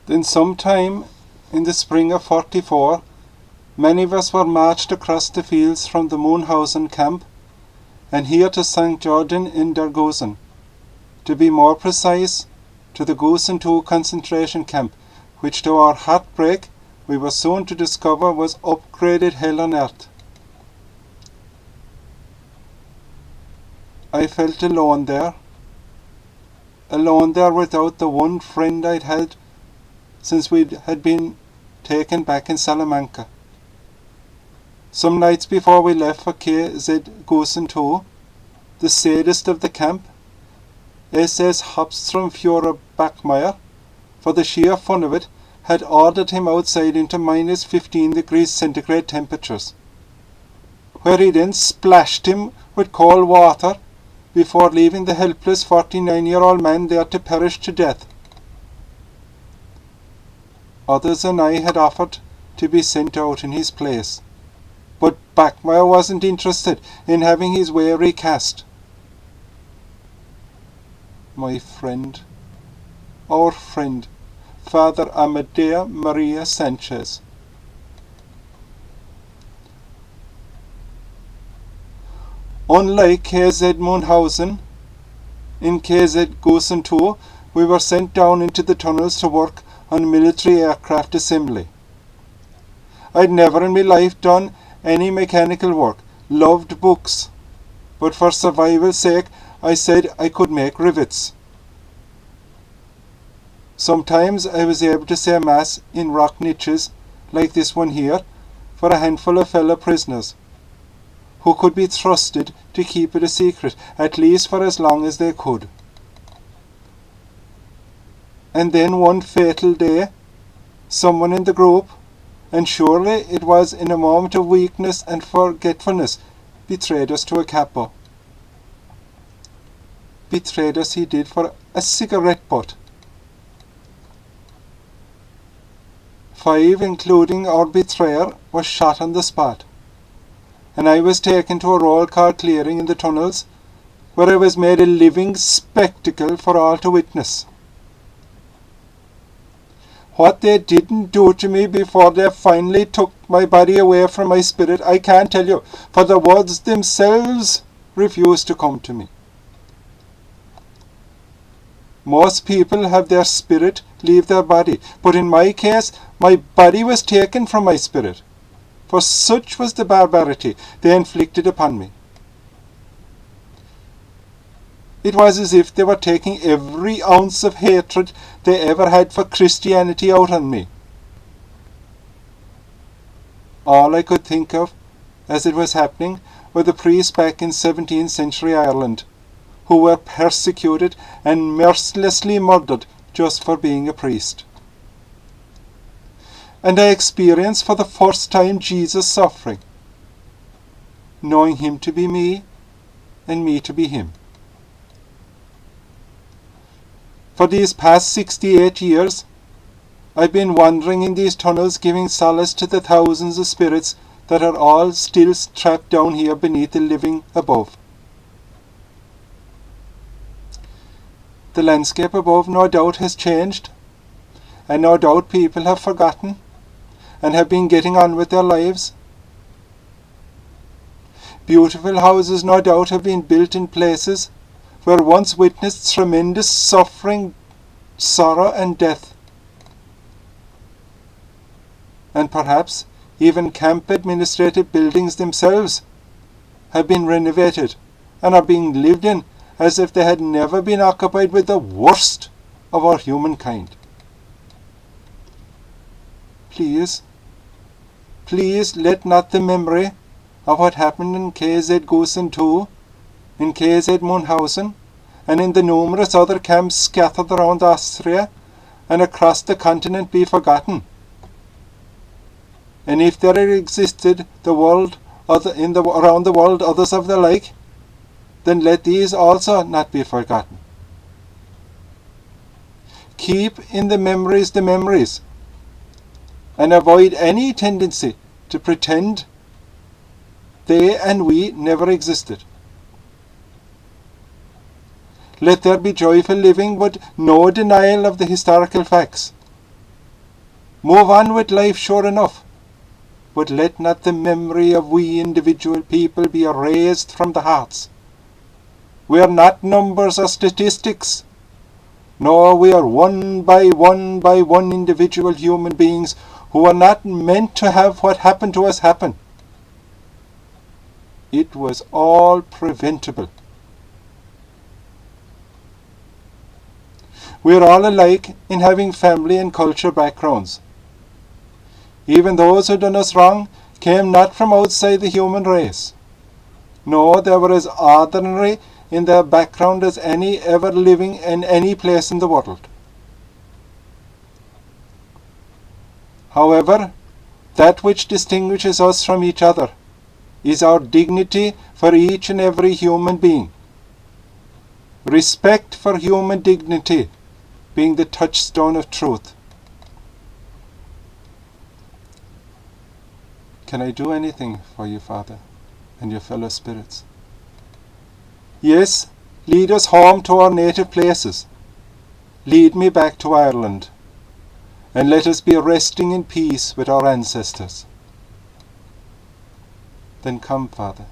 Then sometime in the spring of 44, many of us were marched across the fields from the Mauthausen camp and here to St. Jordan in der Gusen. To be more precise, to the Gusen II concentration camp, which to our heartbreak we were soon to discover was upgraded hell on earth. I felt alone there without the one friend I'd had since we had been taken back in Salamanca. Some nights before we left for KZ-Gusen II, the sadist of the camp, SS-Hauptsturmführer Bachmeier, for the sheer fun of it, had ordered him outside into minus 15 degrees centigrade temperatures, where he then splashed him with cold water before leaving the helpless 49-year-old man there to perish to death. Others and I had offered to be sent out in his place, but Bachmeier wasn't interested in having his way recast. My friend, our friend, Father Amadeo Maria Sanchez. Unlike KZ Mauthausen, in KZ-Gusen II, we were sent down into the tunnels to work on military aircraft assembly. I'd never in my life done any mechanical work, loved books, but for survival's sake I said I could make rivets. Sometimes I was able to say mass in rock niches like this one here for a handful of fellow prisoners who could be trusted to keep it a secret, at least for as long as they could. And then one fatal day, someone in the group, and surely it was in a moment of weakness and forgetfulness, betrayed us to a capo. Betrayed us he did for a cigarette butt. 5, including our betrayer, were shot on the spot, and I was taken to a roll call clearing in the tunnels, where I was made a living spectacle for all to witness. What they didn't do to me before they finally took my body away from my spirit, I can't tell you, for the words themselves refused to come to me. Most people have their spirit leave their body, but in my case, my body was taken from my spirit, for such was the barbarity they inflicted upon me. It was as if they were taking every ounce of hatred they ever had for Christianity out on me. All I could think of, as it was happening, were the priests back in 17th century Ireland, who were persecuted and mercilessly murdered just for being a priest. And I experienced for the first time Jesus' suffering, knowing him to be me and me to be him. For these past 68 years, I've been wandering in these tunnels, giving solace to the thousands of spirits that are all still trapped down here beneath the living above. The landscape above no doubt has changed, and no doubt people have forgotten and have been getting on with their lives. Beautiful houses no doubt have been built in places where once witnessed tremendous suffering, sorrow and death. And perhaps even camp administrative buildings themselves have been renovated and are being lived in as if they had never been occupied with the worst of our humankind. Please, please let not the memory of what happened in KZ-Gusen II, in KZ Mauthausen, and in the numerous other camps scattered around Austria and across the continent be forgotten. And if there existed around the world others of the like, then let these also not be forgotten. Keep in the memories, and avoid any tendency to pretend they and we never existed. Let there be joyful living, but no denial of the historical facts. Move on with life, sure enough, but let not the memory of we individual people be erased from the hearts. We are not numbers or statistics. No, we are one by one individual human beings who are not meant to have what happened to us happen. It was all preventable. We are all alike in having family and culture backgrounds. Even those who done us wrong came not from outside the human race. No, they were as ordinary in their background as any ever living in any place in the world. However, that which distinguishes us from each other is our dignity for each and every human being. Respect for human dignity being the touchstone of truth. Can I do anything for you, Father, and your fellow spirits? Yes, lead us home to our native places. Lead me back to Ireland, and let us be resting in peace with our ancestors. Then come, Father,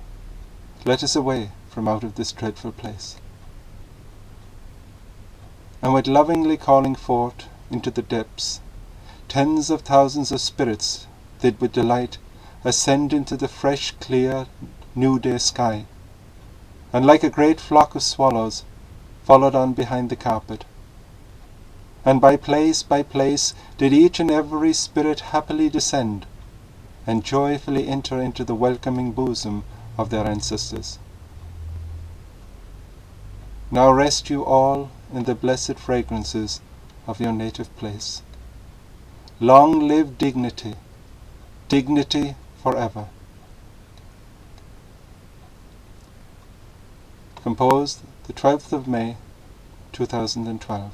let us away from out of this dreadful place. And with lovingly calling forth into the depths, tens of thousands of spirits did with delight ascend into the fresh, clear, new day sky, and like a great flock of swallows followed on behind the carpet. And by place did each and every spirit happily descend, and joyfully enter into the welcoming bosom of their ancestors. Now rest you all in the blessed fragrances of your native place. Long live dignity, dignity forever. Composed the 12th of May, 2012.